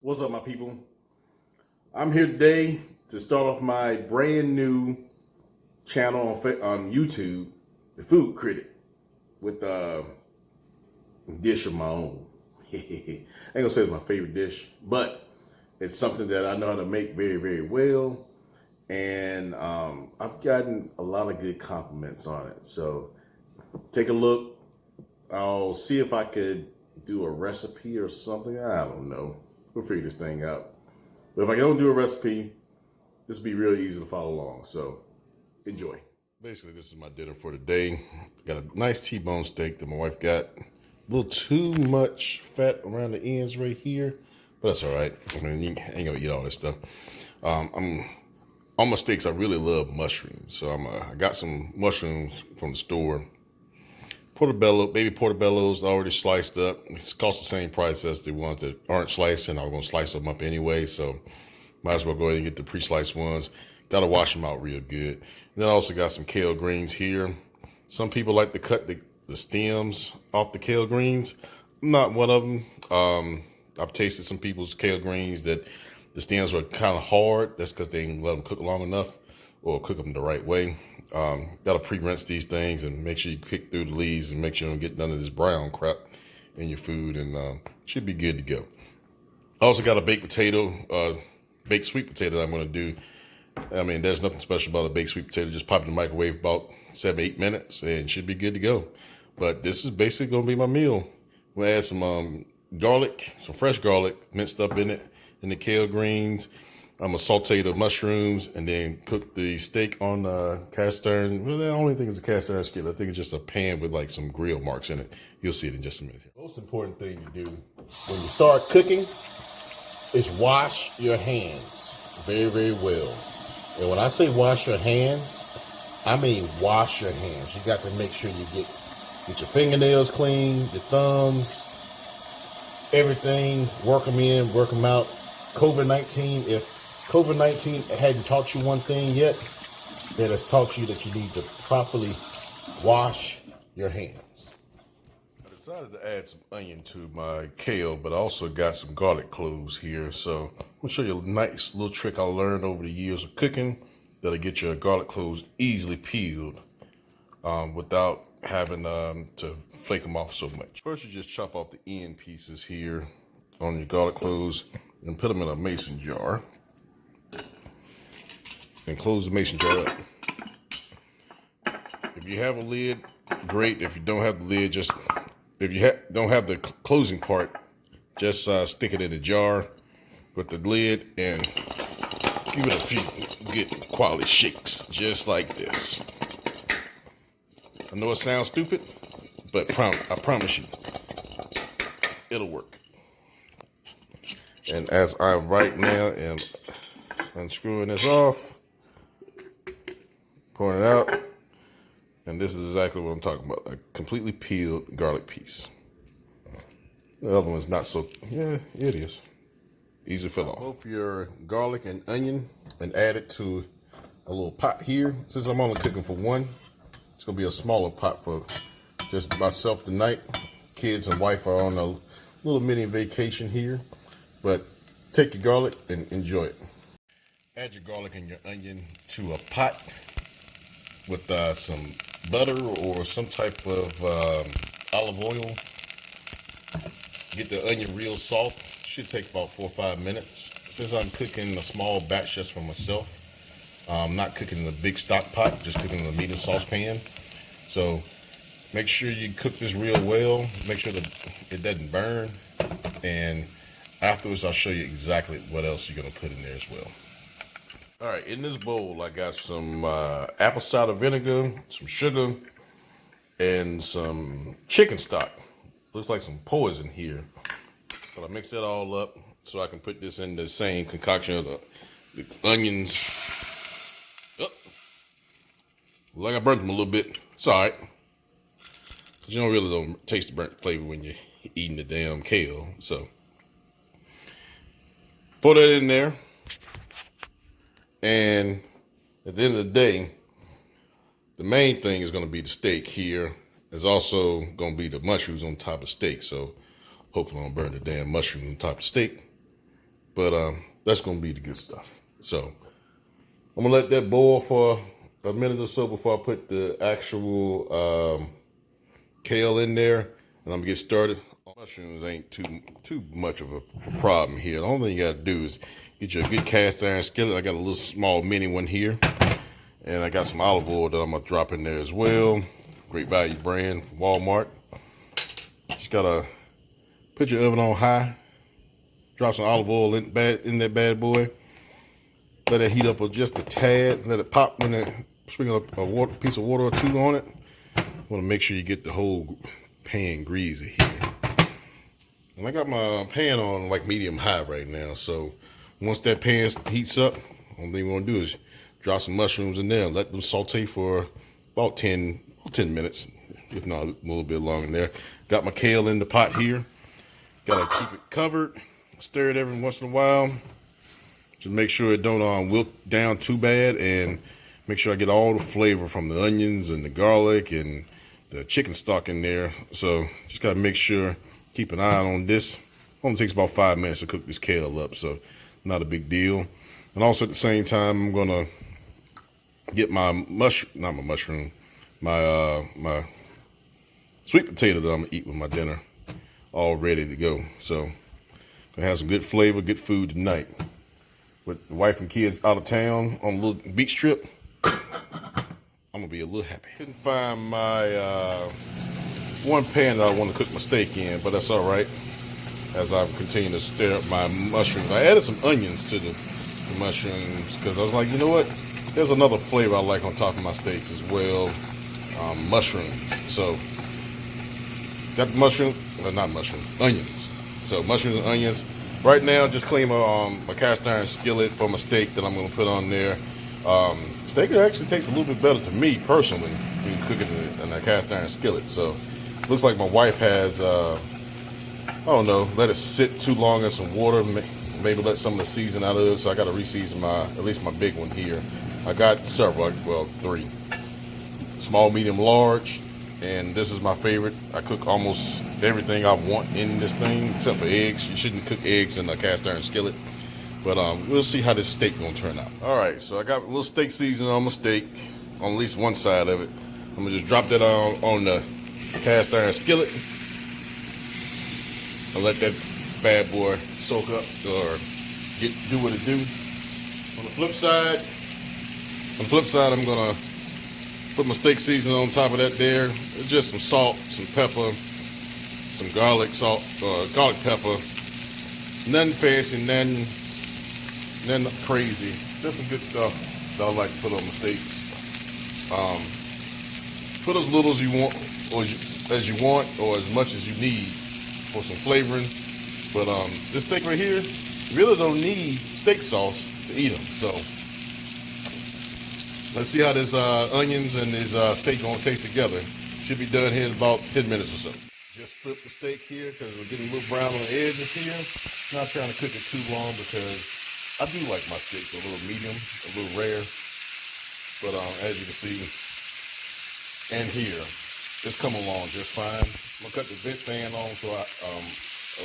What's up, my people? I'm here today to start off my brand new channel on YouTube, the Food Critic, with a dish of my own. I ain't gonna say it's my favorite dish, but it's something that I know how to make very, very well, and I've gotten a lot of good compliments on it. So take a look. I'll see if I could do a recipe or something. I don't know. We'll figure this thing out. But if I don't do a recipe, this will be really easy to follow along. So enjoy. Basically, this is my dinner for the day. Got a nice T-bone steak that my wife got. A little too much fat around the ends right here, but that's all right. I mean, you ain't gonna eat all this stuff. On my steaks, I really love mushrooms. So I got some mushrooms from the store. Portobello, baby portobellos already sliced up. It's cost the same price as the ones that aren't sliced, and I was gonna slice them up anyway, so might as well go ahead and get the pre-sliced ones. Gotta wash them out real good. And then I also got some kale greens here. Some people like to cut the stems off the kale greens. I'm not one of them. I've tasted some people's kale greens that the stems are kind of hard. That's because they didn't let them cook long enough or cook them the right way. Got to pre-rinse these things and make sure you pick through the leaves and make sure you don't get none of this brown crap in your food, and should be good to go. I also got a baked potato, baked sweet potato that I'm going to do. I mean, there's nothing special about a baked sweet potato. Just pop it in the microwave about 7-8 minutes and should be good to go. But this is basically going to be my meal. I'm going to add some garlic, some fresh garlic minced up in it, and the kale greens. I'm going to saute the mushrooms and then cook the steak on cast iron. Well, the only thing is a cast iron skillet. I think it's just a pan with like some grill marks in it. You'll see it in just a minute. The most important thing to do when you start cooking is wash your hands very, very well. And when I say wash your hands, I mean wash your hands. You got to make sure you get your fingernails clean, your thumbs, everything. Work them in, work them out. COVID-19, if COVID-19 hadn't taught you one thing yet, it has taught you that you need to properly wash your hands. I decided to add some onion to my kale, but I also got some garlic cloves here. So I'm gonna show you a nice little trick I learned over the years of cooking that'll get your garlic cloves easily peeled without having to flake them off so much. First, you just chop off the end pieces here on your garlic cloves and put them in a mason jar. And close the mason jar up. If you have a lid, great. If you don't have the lid, if you don't have the closing part, just stick it in the jar with the lid and give it a few good quality shakes, just like this. I know it sounds stupid, but I promise you, it'll work. And as I right now am unscrewing this off, pouring it out, and this is exactly what I'm talking about, a completely peeled garlic piece. The other one's not so, yeah, it is. Easy to fill off. Both your garlic and onion and add it to a little pot here. Since I'm only cooking for one, it's gonna be a smaller pot for just myself tonight. Kids and wife are on a little mini vacation here, but take your garlic and enjoy it. Add your garlic and your onion to a pot with some butter or some type of olive oil. Get the onion real soft. Should take about 4 or 5 minutes. Since I'm cooking a small batch just for myself, I'm not cooking in a big stock pot, just cooking in a medium saucepan. So make sure you cook this real well. Make sure that it doesn't burn. And afterwards, I'll show you exactly what else you're going to put in there as well. All right, in this bowl, I got some apple cider vinegar, some sugar, and some chicken stock. Looks like some poison here. But I mix that all up so I can put this in the same concoction of the onions. Oh, like I burnt them a little bit. It's all right. Because you don't taste the burnt flavor when you're eating the damn kale. So, pour that in there. And at the end of the day, the main thing is going to be the steak here. There's also going to be the mushrooms on top of the steak. So hopefully I don't burn the damn mushrooms on top of the steak. but that's gonna be the good stuff. So I'm gonna let that boil for a minute or so before I put the actual kale in there, and I'm gonna get started. Mushrooms ain't too much of a problem here. The only thing you gotta do is get you a good cast iron skillet. I got a little small mini one here, and I got some olive oil that I'm gonna drop in there as well. Great value brand from Walmart. Just gotta put your oven on high, drop some olive oil in that bad boy. Let it heat up just a tad. Let it pop when it sprinkle up a piece of water or two on it. Want to make sure you get the whole pan greasy here. And I got my pan on like medium high right now. So once that pan heats up, only thing we want to do is drop some mushrooms in there and let them saute for about 10 minutes, if not a little bit longer in there. Got my kale in the pot here. Gotta keep it covered. Stir it every once in a while. Just make sure it don't wilt down too bad, and make sure I get all the flavor from the onions and the garlic and the chicken stock in there. So just gotta make sure, keep an eye on this. Only takes about 5 minutes to cook this kale up, so not a big deal. And also at the same time, I'm gonna get my my sweet potato that I'm gonna eat with my dinner all ready to go. So gonna have some good flavor, good food tonight. With the wife and kids out of town on a little beach trip, I'm gonna be a little happy. Couldn't find my one pan that I want to cook my steak in, but that's all right. As I'm continuing to stir up my mushrooms, I added some onions to the mushrooms because I was like, you know what? There's another flavor I like on top of my steaks as well, mushrooms. So got onions. So mushrooms and onions. Right now, just clean my cast iron skillet for my steak that I'm going to put on there. Steak actually tastes a little bit better to me personally when you cook it in a cast iron skillet. So looks like my wife has, I don't know, let it sit too long in some water. Maybe let some of the season out of it. So I got to re-season at least my big one here. I got several, well, 3. Small, medium, large. And this is my favorite. I cook almost everything I want in this thing except for eggs. You shouldn't cook eggs in a cast iron skillet. But we'll see how this steak gonna turn out. All right, so I got a little steak seasoning on my steak, on at least one side of it. I'm gonna just drop that on the cast iron skillet and let that bad boy soak up or do what it do. On the flip side, I'm gonna put my steak seasoning on top of that there. It's just some salt, some pepper, some garlic pepper. Nothing fancy, nothing crazy. Just some good stuff that I like to put on my steaks. Put as little as you want, or as much as you need for some flavoring. But this steak right here, you really don't need steak sauce to eat them. So let's see how this onions and this steak gonna taste together. Should be done here in about 10 minutes or so. Just flip the steak here because we're getting a little brown on the edges here. Not trying to cook it too long because I do like my steaks a little medium, a little rare. But as you can see, and here, it's coming along just fine. I'm gonna cut the vent fan on so I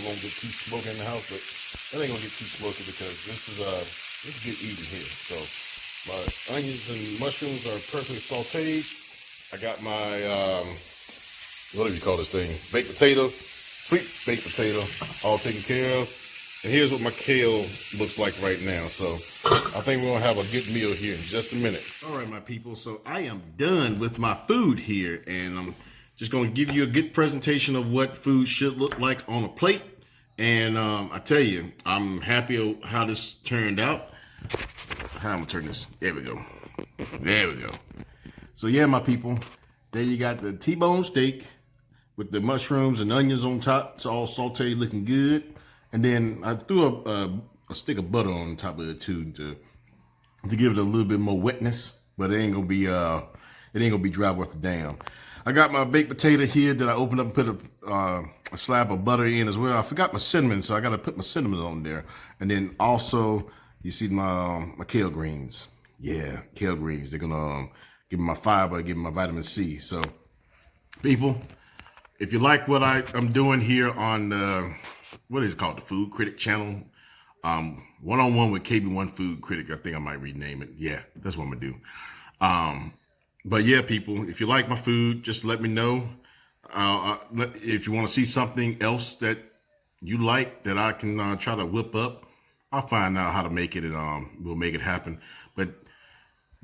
won't get too smoky in the house, but it ain't gonna get too smoky because this is good eating here. So my onions and mushrooms are perfectly sauteed. I got my, what do you call this thing? Baked potato, sweet baked potato, all taken care of. And here's what my kale looks like right now. So I think we're gonna have a good meal here in just a minute. All right, my people, so I am done with my food here, and I'm just gonna give you a good presentation of what food should look like on a plate. And I tell you, I'm happy how this turned out. How I'm gonna turn this? There we go. There we go. So yeah, my people, there you got the T-bone steak with the mushrooms and onions on top. It's all sauteed, looking good. And then I threw a stick of butter on top of it too to give it a little bit more wetness, but it ain't gonna be dry worth a damn. I got my baked potato here that I opened up and put a slab of butter in as well. I forgot my cinnamon, so I gotta put my cinnamon on there. And then also, you see my kale greens. Yeah, kale greens. They're gonna give me my fiber, give me my vitamin C. So, people, if you like what I'm doing here on what is it called, the Food Critic channel, One-on-one with KB1 Food Critic. I think I might rename it. Yeah, that's what I'm gonna do. But yeah, people, if you like my food, just let me know. If you want to see something else that you like that I can try to whip up, I'll find out how to make it, and we'll make it happen. But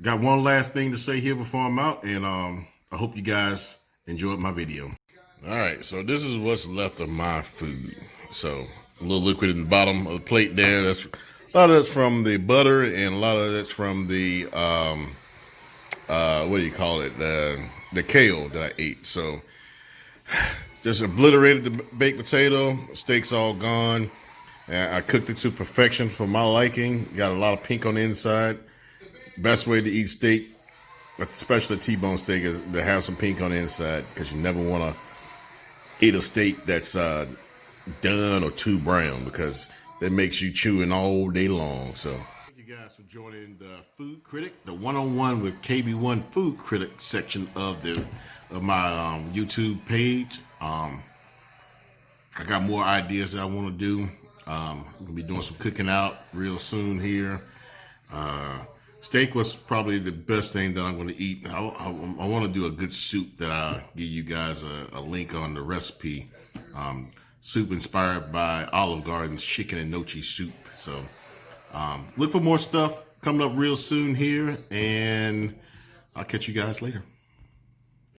got one last thing to say here before I'm out, and I hope you guys enjoyed my video. All right, so this is what's left of my food. So a little liquid in the bottom of the plate there. That's a lot of that's from the butter, and a lot of that's from the what do you call it? The kale that I ate. So just obliterated the baked potato. Steak's all gone. And I cooked it to perfection for my liking. Got a lot of pink on the inside. Best way to eat steak, especially a T-bone steak, is to have some pink on the inside, because you never want to eat a steak that's done or too brown, because that makes you chewing all day long. So thank you guys for joining the Food Critic, the one-on-one with KB1 Food Critic section of my YouTube page. I got more ideas that I want to do. I'm gonna be doing some cooking out real soon here. Steak was probably the best thing that I'm going to eat. I want to do a good soup that I'll give you guys a link on the recipe. Soup inspired by Olive Garden's chicken and gnocchi soup. So look for more stuff coming up real soon here, and I'll catch you guys later.